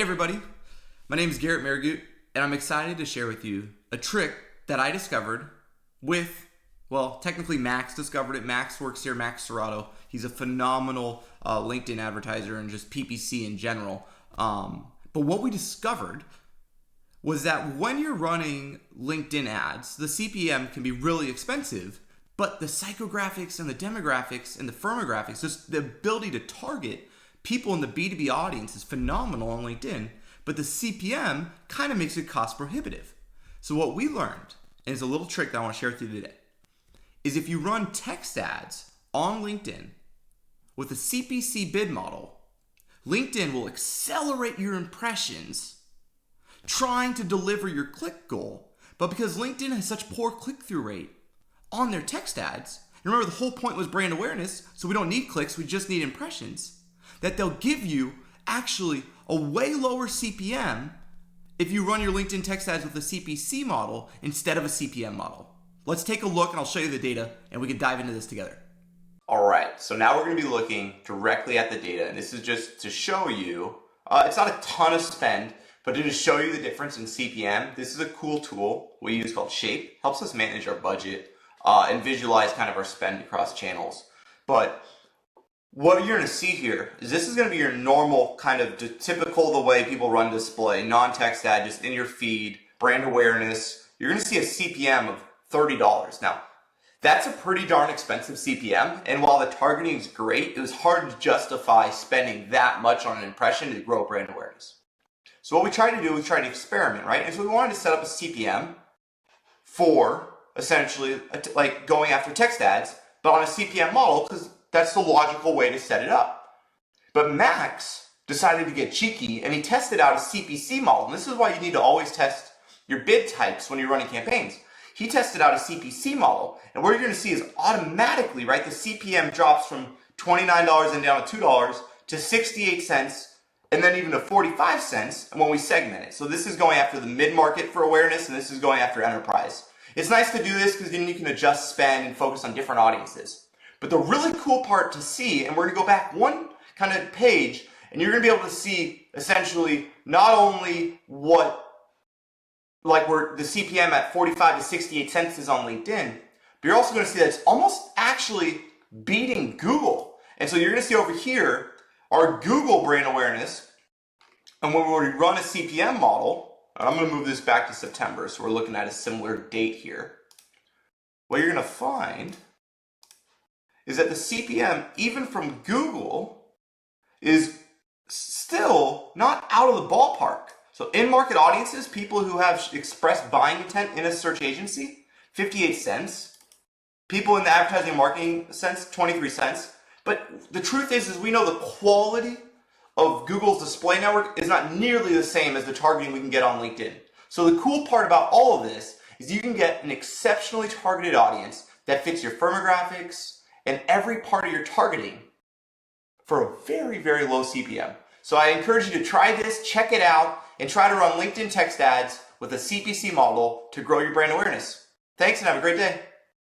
everybody, my name is Garrett Marigut, and I'm excited to share with you a trick that I discovered with, well, technically Max discovered it. Max works here, Max Serrato. He's a phenomenal LinkedIn advertiser and just PPC in general. But what we discovered was that when you're running LinkedIn ads, the CPM can be really expensive, but the psychographics and the demographics and the firmographics, just the ability to target people in the B2B audience is phenomenal on LinkedIn, but the CPM kind of makes it cost prohibitive. So what we learned, and it's a little trick that I want to share with you today, is if you run text ads on LinkedIn with a CPC bid model, LinkedIn will accelerate your impressions trying to deliver your click goal. But because LinkedIn has such poor click-through rate on their text ads, and remember the whole point was brand awareness, so we don't need clicks, we just need impressions, that they'll give you actually a way lower CPM if you run your LinkedIn text ads with a CPC model instead of a CPM model. Let's take a look and I'll show you the data and we can dive into this together. All right, so now we're gonna be looking directly at the data, and this is just to show you, it's not a ton of spend, but to just show you the difference in CPM. This is a cool tool we use called Shape. Helps us manage our budget and visualize kind of our spend across channels. But what you're gonna see here is this is gonna be your normal kind of typical the way people run display, non-text ad, just in your feed, brand awareness. You're gonna see a CPM of $30. Now, that's a pretty darn expensive CPM, and while the targeting is great, it was hard to justify spending that much on an impression to grow brand awareness. So what we tried to do, we tried to experiment, right? And so we wanted to set up a CPM for essentially like going after text ads, but on a CPM model, because that's the logical way to set it up. But Max decided to get cheeky and he tested out a CPC model. And this is why you need to always test your bid types when you're running campaigns. He tested out a CPC model, and what you're gonna see is automatically, right, the CPM drops from $29 and down to $2 to 68 cents, and then even to 45 cents when we segment it. So this is going after the mid-market for awareness, and this is going after enterprise. It's nice to do this because then you can adjust spend and focus on different audiences. But the really cool part to see, and we're gonna go back one kind of page, and you're gonna be able to see essentially not only what where the CPM at 45 to 68 cents is on LinkedIn, but you're also gonna see that it's almost actually beating Google. And so you're gonna see over here, our Google brand awareness, and when we run a CPM model, and I'm gonna move this back to September, so we're looking at a similar date here. What you're gonna find is that the CPM, even from Google, is still not out of the ballpark. So in-market audiences, people who have expressed buying intent in a search agency, 58 cents. People in the advertising and marketing sense, 23 cents. But the truth is we know the quality of Google's display network is not nearly the same as the targeting we can get on LinkedIn. So the cool part about all of this is you can get an exceptionally targeted audience that fits your firmographics and every part of your targeting for a very, very low CPM. So I encourage you to try this, check it out, and try to run LinkedIn text ads with a CPC model to grow your brand awareness. Thanks and have a great day.